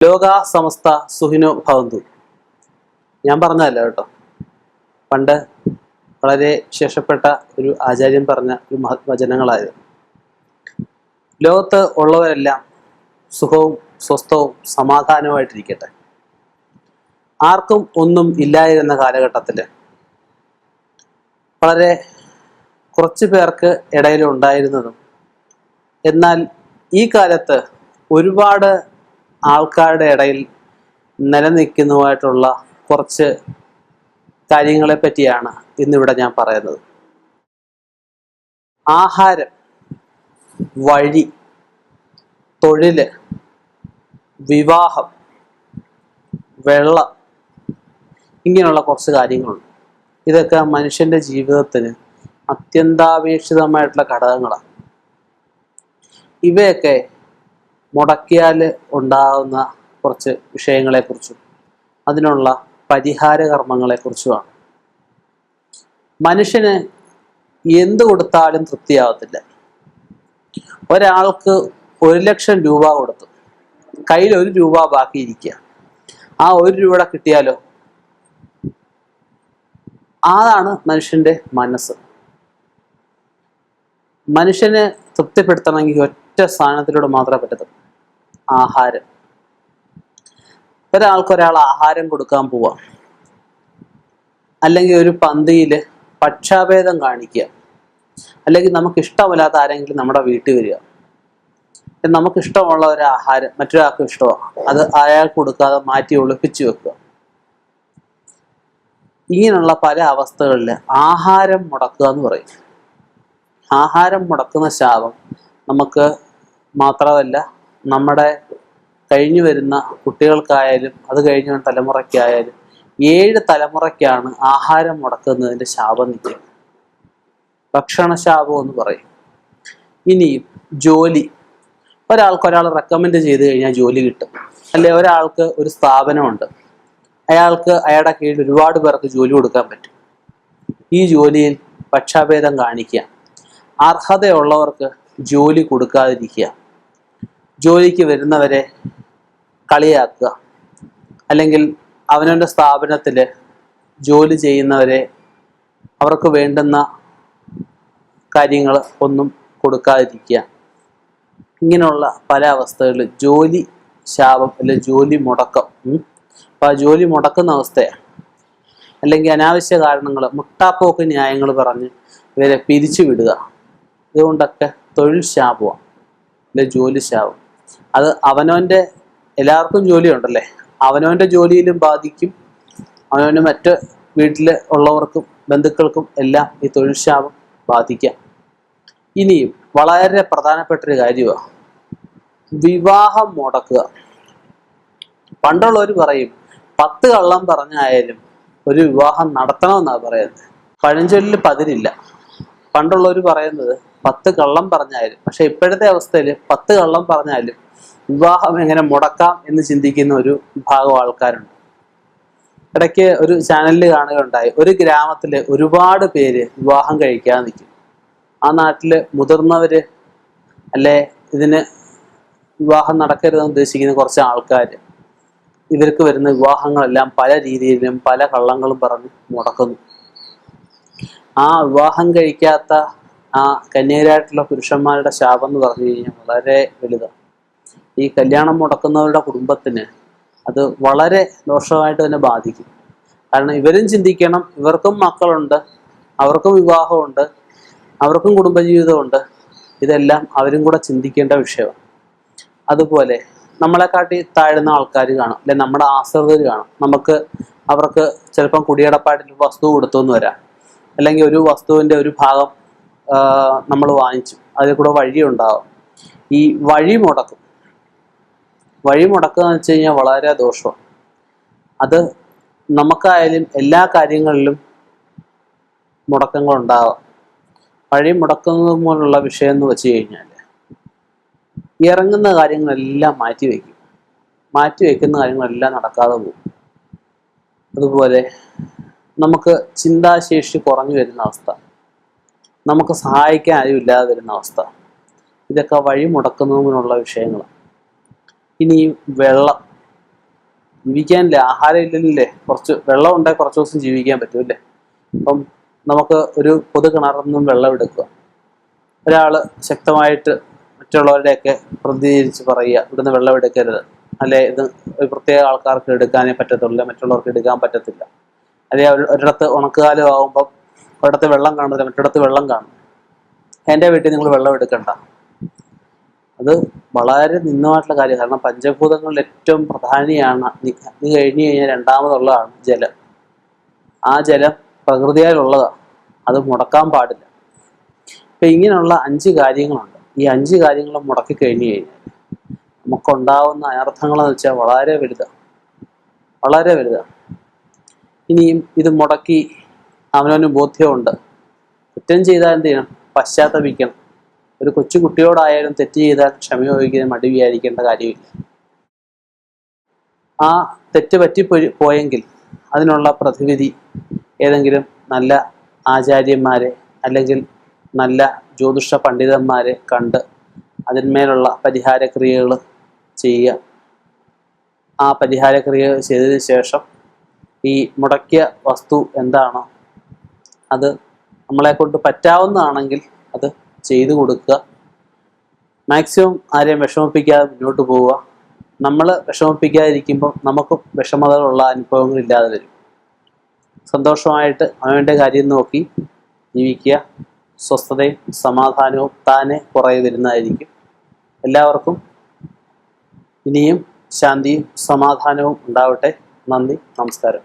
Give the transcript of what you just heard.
ലോകാ സമസ്ത സുഖിനോ ഭവന്തു. ഞാൻ പറഞ്ഞതല്ല കേട്ടോ, പണ്ട് വളരെ വിശേഷപ്പെട്ട ഒരു ആചാര്യൻ പറഞ്ഞ ഒരു മഹത്വചനങ്ങളായത്. ലോകത്ത് ഉള്ളവരെല്ലാം സുഖവും സ്വസ്ഥവും സമാധാനവുമായിട്ടിരിക്കട്ടെ. ആർക്കും ഒന്നും ഇല്ലായിരുന്ന കാലഘട്ടത്തിൽ വളരെ കുറച്ചു പേർക്ക് ഇടയിൽ ഉണ്ടായിരുന്നതും, എന്നാൽ ഈ കാലത്ത് ഒരുപാട് ആൾക്കാരുടെ ഇടയിൽ നിലനിൽക്കുന്നതുമായിട്ടുള്ള കുറച്ച് കാര്യങ്ങളെ പറ്റിയാണ് ഇന്നിവിടെ ഞാൻ പറയുന്നത്. ആഹാരം, വഴി, തൊഴില്, വിവാഹം, വെള്ളം, ഇങ്ങനെയുള്ള കുറച്ച് കാര്യങ്ങളുണ്ട്. ഇതൊക്കെ മനുഷ്യന്റെ ജീവിതത്തിന് അത്യന്താപേക്ഷിതമായിട്ടുള്ള ഘടകങ്ങളാണ്. ഇവയൊക്കെ മുടക്കിയാൽ ഉണ്ടാകുന്ന കുറച്ച് വിഷയങ്ങളെക്കുറിച്ചും അതിനുള്ള പരിഹാര കർമ്മങ്ങളെക്കുറിച്ചുമാണ്. മനുഷ്യന് എന്ത് കൊടുത്താലും തൃപ്തിയാവത്തില്ല. ഒരാൾക്ക് 1,00,000 രൂപ കൊടുത്തു, കയ്യിൽ 1 രൂപ ബാക്കിയിരിക്കുക. ആ 1 രൂപ കിട്ടിയാലോ? അതാണ് മനുഷ്യന്റെ മനസ്സ്. മനുഷ്യനെ തൃപ്തിപ്പെടുത്തണമെങ്കിൽ ഒറ്റ സാധനത്തിലൂടെ മാത്രമേ പറ്റത്തുള്ളൂ: ആഹാരം. ഒരാൾ ആഹാരം കൊടുക്കാൻ പോവാം, അല്ലെങ്കിൽ ഒരു പന്തിയിൽ പക്ഷാഭേദം കാണിക്കുക, അല്ലെങ്കിൽ നമുക്ക് ഇഷ്ടമല്ലാത്ത ആരെങ്കിലും നമ്മുടെ വീട്ടിൽ വരിക, നമുക്ക് ഇഷ്ടമുള്ള ഒരു ആഹാരം മറ്റൊരാൾക്ക് ഇഷ്ടമാണ്, അത് അയാൾക്ക് കൊടുക്കാതെ മാറ്റി ഒളിപ്പിച്ചു വെക്കുക. ഇങ്ങനെയുള്ള പല അവസ്ഥകളിൽ ആഹാരം മുടക്കുക എന്ന് പറയും. ആഹാരം മുടക്കുന്ന ശാപം നമുക്ക് മാത്രമല്ല, നമ്മുടെ കഴിഞ്ഞു വരുന്ന കുട്ടികൾക്കായാലും അത് കഴിഞ്ഞ തലമുറയ്ക്കായാലും 7 തലമുറയ്ക്കാണ് ആഹാരം മുടക്കുന്നതിൻ്റെ ശാപം നിൽക്കുന്നത്. ഭക്ഷണശാപം എന്ന് പറയും. ഇനിയും ജോലി. ഒരാൾ റെക്കമെൻഡ് ചെയ്ത് കഴിഞ്ഞാൽ ജോലി കിട്ടും. അല്ലെ, ഒരാൾക്ക് ഒരു സ്ഥാപനമുണ്ട്, അയാൾക്ക് അയാളുടെ കീഴിൽ ഒരുപാട് പേർക്ക് ജോലി കൊടുക്കാൻ പറ്റും. ഈ ജോലിയിൽ പക്ഷാഭേദം കാണിക്കുക, അർഹതയുള്ളവർക്ക് ജോലി കൊടുക്കാതിരിക്കുക, ജോലിക്ക് വരുന്നവരെ കളിയാക്കുക, അല്ലെങ്കിൽ അവനവൻ്റെ സ്ഥാപനത്തിൽ ജോലി ചെയ്യുന്നവരെ അവർക്ക് വേണ്ടുന്ന കാര്യങ്ങൾ ഒന്നും കൊടുക്കാതിരിക്കുക. ഇങ്ങനെയുള്ള പല അവസ്ഥകളിൽ ജോലി ശാപം അല്ലെങ്കിൽ ജോലി മുടക്കം. അപ്പം ആ ജോലി മുടക്കുന്ന അവസ്ഥയാണ്. അല്ലെങ്കിൽ അനാവശ്യ കാരണങ്ങൾ, മുട്ടാപ്പോക്ക് ന്യായങ്ങൾ പറഞ്ഞ് ഇവരെ പിരിച്ചു വിടുക. ഇതുകൊണ്ടൊക്കെ തൊഴിൽ ശാപമാണ്, അല്ലെ ജോലി ശാപം. അത് അവനവൻ്റെ, എല്ലാവർക്കും ജോലിയുണ്ടല്ലേ, അവനവൻ്റെ ജോലിയിലും ബാധിക്കും, അവനവൻ്റെ മറ്റ് വീട്ടിൽ ഉള്ളവർക്കും ബന്ധുക്കൾക്കും എല്ലാം ഈ തൊഴിൽ ശാപം ബാധിക്കാം. ഇനിയും വളരെ പ്രധാനപ്പെട്ടൊരു കാര്യമാണ് വിവാഹം മുടക്കുക. പണ്ടുള്ളവർ പറയും 10 കള്ളം പറഞ്ഞായാലും ഒരു വിവാഹം നടത്തണമെന്നാണ് പറയുന്നത്. പഴഞ്ചൊല്ലിൽ പതിരില്ല. പണ്ടുള്ളവർ പറയുന്നത് 10 കള്ളം പറഞ്ഞാലും, പക്ഷെ ഇപ്പോഴത്തെ അവസ്ഥയിൽ 10 കള്ളം പറഞ്ഞാലും വിവാഹം എങ്ങനെ മുടക്കാം എന്ന് ചിന്തിക്കുന്ന ഒരു വിഭാഗം ആൾക്കാരുണ്ട്. ഇടയ്ക്ക് ഒരു ചാനലിൽ കാണുകയുണ്ടായി, ഒരു ഗ്രാമത്തിൽ ഒരുപാട് പേര് വിവാഹം കഴിക്കാതെ നിൽക്കും. ആ നാട്ടിൽ മുതിർന്നവര്, അല്ലെ ഇതിന് വിവാഹം നടക്കരുതെന്ന് ഉദ്ദേശിക്കുന്ന കുറച്ച് ആൾക്കാർ ഇവർക്ക് വരുന്ന വിവാഹങ്ങളെല്ലാം പല രീതിയിലും പല കള്ളങ്ങളും പറഞ്ഞ് മുടക്കുന്നു. ആ വിവാഹം കഴിക്കാത്ത ആ കന്യകരായിട്ടുള്ള പുരുഷന്മാരുടെ ശാപം എന്ന് പറഞ്ഞു കഴിഞ്ഞാൽ വളരെ വലുതാണ്. ഈ കല്യാണം മുടക്കുന്നവരുടെ കുടുംബത്തിന് അത് വളരെ ദോഷമായിട്ട് തന്നെ ബാധിക്കും. കാരണം ഇവരും ചിന്തിക്കണം, ഇവർക്കും മക്കളുണ്ട്, അവർക്കും വിവാഹമുണ്ട്, അവർക്കും കുടുംബജീവിതമുണ്ട്. ഇതെല്ലാം അവരും കൂടെ ചിന്തിക്കേണ്ട വിഷയമാണ്. അതുപോലെ നമ്മളെക്കാട്ടി താഴ്ന്ന ആൾക്കാർ കാണും, അല്ലെ നമ്മുടെ ആശ്രിതർ കാണും. അവർക്ക് ചിലപ്പം കുടിയടപ്പായിട്ട് വസ്തു കൊടുത്തു വരാം, അല്ലെങ്കിൽ ഒരു വസ്തുവിൻ്റെ ഒരു ഭാഗം നമ്മൾ വാങ്ങിച്ചു, അതിൽ കൂടെ വഴി ഉണ്ടാവും. ഈ വഴി മുടക്കും. വഴി മുടക്കുക എന്ന് വെച്ച് കഴിഞ്ഞാൽ വളരെ ദോഷമാണ്. അത് നമുക്കായാലും എല്ലാ കാര്യങ്ങളിലും മുടക്കങ്ങൾ ഉണ്ടാവാം. വഴി മുടക്കുന്നത് പോലുള്ള വിഷയം എന്ന് വെച്ച് കഴിഞ്ഞാൽ ഇറങ്ങുന്ന കാര്യങ്ങളെല്ലാം മാറ്റിവെക്കുന്ന കാര്യങ്ങളെല്ലാം നടക്കാതെ പോകും. അതുപോലെ നമുക്ക് ചിന്താശേഷി കുറഞ്ഞു വരുന്ന അവസ്ഥ, നമുക്ക് സഹായിക്കാൻ ആരും ഇല്ലാതെ വരുന്ന അവസ്ഥ, ഇതൊക്കെ വഴി മുടക്കുന്നതിനുള്ള വിഷയങ്ങളാണ്. ഇനിയും വെള്ളം. ജീവിക്കാനില്ല, ആഹാരം ഇല്ലല്ലേ, കുറച്ച് വെള്ളം ഉണ്ടെങ്കിൽ കുറച്ച് ദിവസം ജീവിക്കാൻ പറ്റും അല്ലേ. അപ്പം നമുക്ക് ഒരു പൊതു കിണറിൽ നിന്നും വെള്ളം എടുക്കുക. ഒരാള് ശക്തമായിട്ട് മറ്റുള്ളവരുടെയൊക്കെ പ്രതിനിധീകരിച്ച് പറയുക ഇവിടുന്ന് വെള്ളം എടുക്കരുത്, അല്ലെ ഇത് ഒരു പ്രത്യേക ആൾക്കാർക്ക് എടുക്കാനേ പറ്റത്തുള്ളൂ, മറ്റുള്ളവർക്ക് എടുക്കാൻ പറ്റത്തില്ല, അല്ലെ ഒരിടത്ത് ഉണക്കുകാലം ആകുമ്പം ഒരിടത്ത് വെള്ളം കാണില്ല, മറ്റിടത്ത് വെള്ളം കാണും, എൻ്റെ വീട്ടിൽ നിങ്ങൾ വെള്ളം എടുക്കണ്ട. അത് വളരെ നിന്ദ്യമായിട്ടുള്ള കാര്യമാണ്. കാരണം പഞ്ചഭൂതങ്ങളിൽ ഏറ്റവും പ്രധാനിയാണ് അഗ്നി കഴിഞ്ഞു കഴിഞ്ഞാൽ രണ്ടാമതുള്ളതാണ് ജലം. ആ ജലം പ്രകൃതിയാലുള്ളതാണ്, അത് മുടക്കാൻ പാടില്ല. ഇപ്പൊ ഇങ്ങനെയുള്ള 5 കാര്യങ്ങളുണ്ട്. ഈ 5 കാര്യങ്ങളും മുടക്കി കഴിഞ്ഞു കഴിഞ്ഞാൽ നമുക്കുണ്ടാവുന്ന അനർത്ഥങ്ങളെന്ന് വെച്ചാൽ വളരെ വലുതാണ്, വളരെ വലുതാണ്. ഇനിയും ഇത് മുടക്കി അവനവന് ബോധ്യമുണ്ട്, കുറ്റം ചെയ്താൽ എന്ത് ചെയ്യണം? പശ്ചാത്തപിക്കണം. ഒരു കൊച്ചു കുട്ടിയോടായാലും തെറ്റ് ചെയ്താൽ ക്ഷമ ചോദിക്കുന്ന മടി വിചാരിക്കേണ്ട കാര്യമില്ല. ആ തെറ്റ് പോയെങ്കിൽ അതിനുള്ള പ്രതിവിധി ഏതെങ്കിലും നല്ല ആചാര്യന്മാരെ അല്ലെങ്കിൽ നല്ല ജ്യോതിഷ പണ്ഡിതന്മാരെ കണ്ട് അതിന്മേലുള്ള പരിഹാരക്രിയകൾ ചെയ്യുക. ആ പരിഹാരക്രിയകൾ ചെയ്തതിന് ശേഷം ഈ മുടക്കിയ വസ്തു എന്താണോ അത് നമ്മളെ കൊണ്ട് പറ്റാവുന്നതാണെങ്കിൽ അത് ചെയ്തു കൊടുക്കുക. മാക്സിമം ആരെയും വിഷമിപ്പിക്കാതെ മുന്നോട്ട് പോവുക. നമ്മൾ വിഷമിപ്പിക്കാതിരിക്കുമ്പോൾ നമുക്കും വിഷമതകളുള്ള അനുഭവങ്ങൾ ഇല്ലാതെ വരും. സന്തോഷമായിട്ട് അവൻ്റെ കാര്യം നോക്കി ജീവിക്കുക. സ്വസ്ഥതയും സമാധാനവും താനെ കുറേ വരുന്നതായിരിക്കും. എല്ലാവർക്കും ഇനിയും ശാന്തിയും സമാധാനവും ഉണ്ടാവട്ടെ. നന്ദി, നമസ്കാരം.